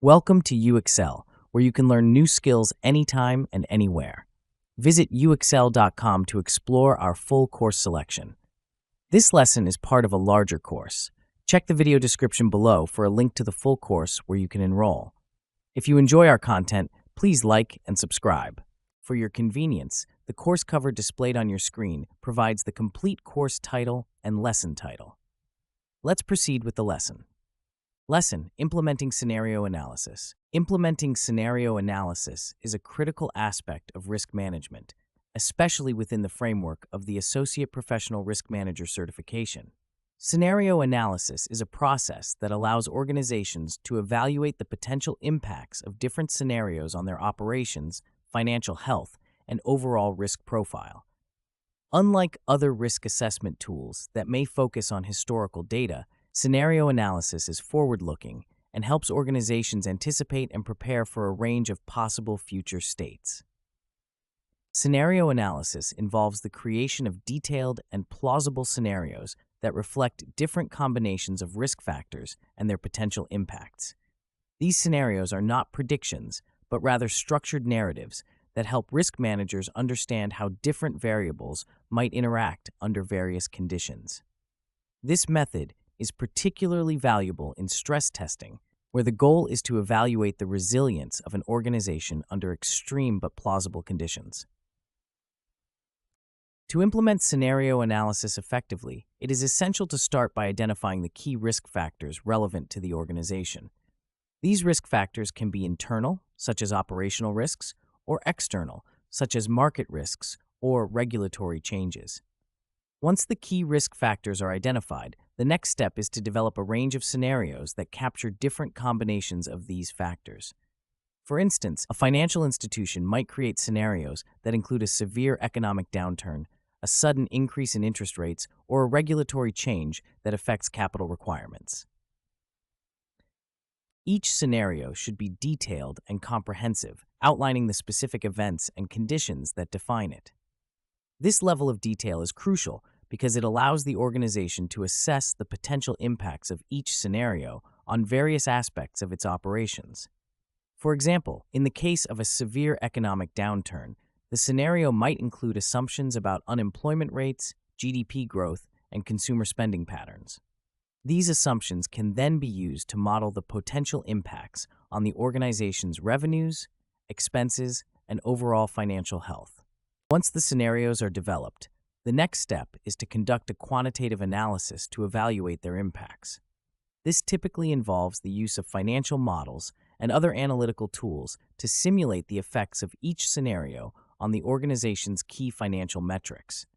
Welcome to UXL, where you can learn new skills anytime and anywhere. Visit uxl.com to explore our full course selection. This lesson is part of a larger course. Check the video description below for a link to the full course where you can enroll. If you enjoy our content, please like and subscribe. For your convenience, the course cover displayed on your screen provides the complete course title and lesson title. Let's proceed with the lesson. Lesson: Implementing Scenario Analysis. Implementing scenario analysis is a critical aspect of risk management, especially within the framework of the Associate Professional Risk Manager certification. Scenario analysis is a process that allows organizations to evaluate the potential impacts of different scenarios on their operations, financial health, and overall risk profile. Unlike other risk assessment tools that may focus on historical data, scenario analysis is forward-looking and helps organizations anticipate and prepare for a range of possible future states. Scenario analysis involves the creation of detailed and plausible scenarios that reflect different combinations of risk factors and their potential impacts. These scenarios are not predictions, but rather structured narratives that help risk managers understand how different variables might interact under various conditions. This method is particularly valuable in stress testing, where the goal is to evaluate the resilience of an organization under extreme but plausible conditions. To implement scenario analysis effectively, it is essential to start by identifying the key risk factors relevant to the organization. These risk factors can be internal, such as operational risks, or external, such as market risks or regulatory changes. Once the key risk factors are identified, the next step is to develop a range of scenarios that capture different combinations of these factors. For instance, a financial institution might create scenarios that include a severe economic downturn, a sudden increase in interest rates, or a regulatory change that affects capital requirements. Each scenario should be detailed and comprehensive, outlining the specific events and conditions that define it. This level of detail is crucial because it allows the organization to assess the potential impacts of each scenario on various aspects of its operations. For example, in the case of a severe economic downturn, the scenario might include assumptions about unemployment rates, GDP growth, and consumer spending patterns. These assumptions can then be used to model the potential impacts on the organization's revenues, expenses, and overall financial health. Once the scenarios are developed, the next step is to conduct a quantitative analysis to evaluate their impacts. This typically involves the use of financial models and other analytical tools to simulate the effects of each scenario on the organization's key financial metrics.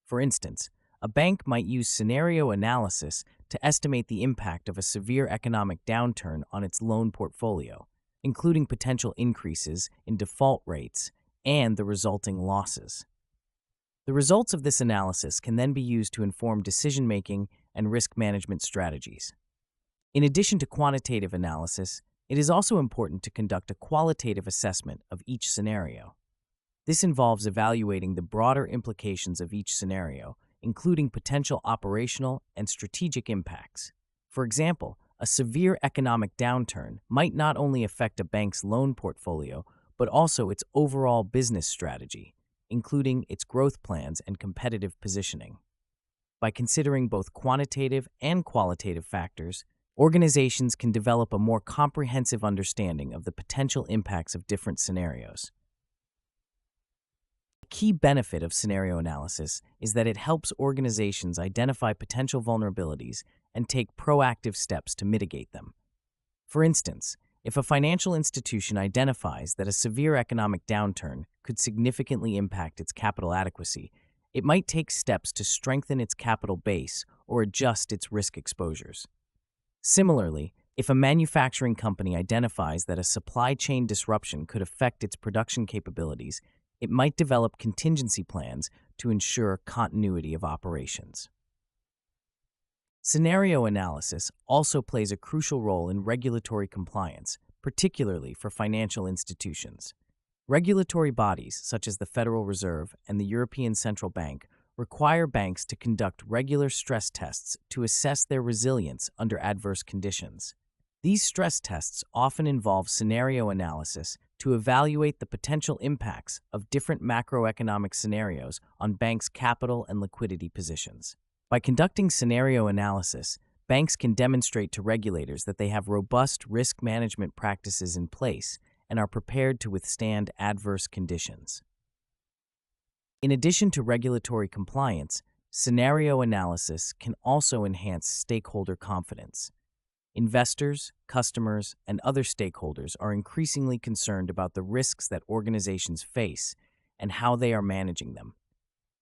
For instance, a bank might use scenario analysis to estimate the impact of a severe economic downturn on its loan portfolio, including potential increases in default rates and the resulting losses. The results of this analysis can then be used to inform decision-making and risk management strategies. In addition to quantitative analysis, it is also important to conduct a qualitative assessment of each scenario. This involves evaluating the broader implications of each scenario, including potential operational and strategic impacts. For example, a severe economic downturn might not only affect a bank's loan portfolio, but also its overall business strategy, including its growth plans and competitive positioning. By considering both quantitative and qualitative factors, organizations can develop a more comprehensive understanding of the potential impacts of different scenarios. A key benefit of scenario analysis is that it helps organizations identify potential vulnerabilities and take proactive steps to mitigate them. For instance, if a financial institution identifies that a severe economic downturn could significantly impact its capital adequacy, it might take steps to strengthen its capital base or adjust its risk exposures. Similarly, if a manufacturing company identifies that a supply chain disruption could affect its production capabilities, it might develop contingency plans to ensure continuity of operations. Scenario analysis also plays a crucial role in regulatory compliance, particularly for financial institutions. Regulatory bodies, such as the Federal Reserve and the European Central Bank, require banks to conduct regular stress tests to assess their resilience under adverse conditions. These stress tests often involve scenario analysis to evaluate the potential impacts of different macroeconomic scenarios on banks' capital and liquidity positions. By conducting scenario analysis, banks can demonstrate to regulators that they have robust risk management practices in place and are prepared to withstand adverse conditions. In addition to regulatory compliance, scenario analysis can also enhance stakeholder confidence. Investors, customers, and other stakeholders are increasingly concerned about the risks that organizations face and how they are managing them.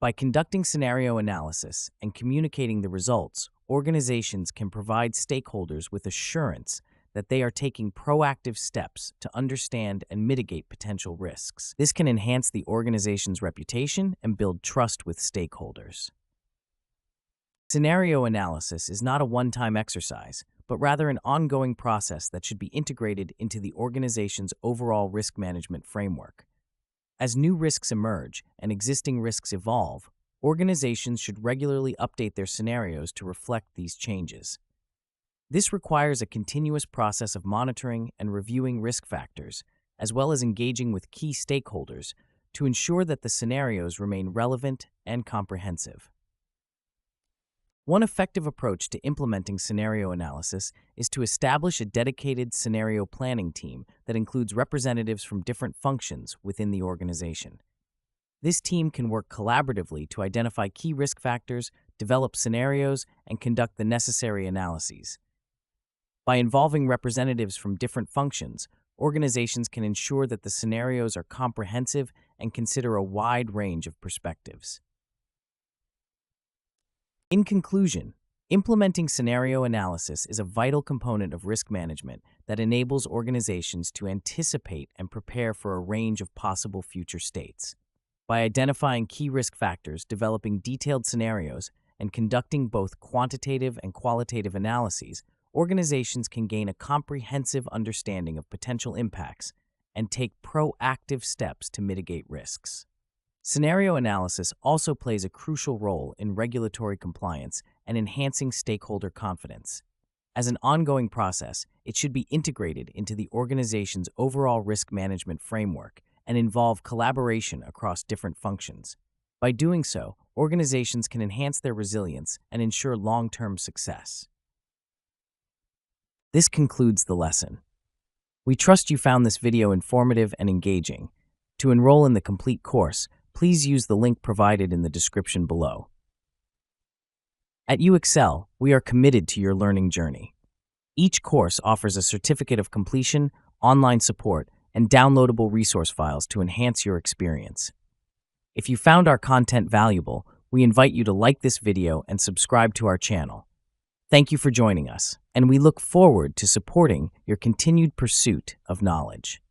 By conducting scenario analysis and communicating the results, organizations can provide stakeholders with assurance that they are taking proactive steps to understand and mitigate potential risks. This can enhance the organization's reputation and build trust with stakeholders. Scenario analysis is not a one-time exercise, but rather an ongoing process that should be integrated into the organization's overall risk management framework. As new risks emerge and existing risks evolve, organizations should regularly update their scenarios to reflect these changes. This requires a continuous process of monitoring and reviewing risk factors, as well as engaging with key stakeholders to ensure that the scenarios remain relevant and comprehensive. One effective approach to implementing scenario analysis is to establish a dedicated scenario planning team that includes representatives from different functions within the organization. This team can work collaboratively to identify key risk factors, develop scenarios, and conduct the necessary analyses. By involving representatives from different functions, organizations can ensure that the scenarios are comprehensive and consider a wide range of perspectives. In conclusion, implementing scenario analysis is a vital component of risk management that enables organizations to anticipate and prepare for a range of possible future states. By identifying key risk factors, developing detailed scenarios, and conducting both quantitative and qualitative analyses, organizations can gain a comprehensive understanding of potential impacts and take proactive steps to mitigate risks. Scenario analysis also plays a crucial role in regulatory compliance and enhancing stakeholder confidence. As an ongoing process, it should be integrated into the organization's overall risk management framework and involve collaboration across different functions. By doing so, organizations can enhance their resilience and ensure long-term success. This concludes the lesson. We trust you found this video informative and engaging. To enroll in the complete course, please use the link provided in the description below. At UExcel, we are committed to your learning journey. Each course offers a certificate of completion, online support, and downloadable resource files to enhance your experience. If you found our content valuable, we invite you to like this video and subscribe to our channel. Thank you for joining us, and we look forward to supporting your continued pursuit of knowledge.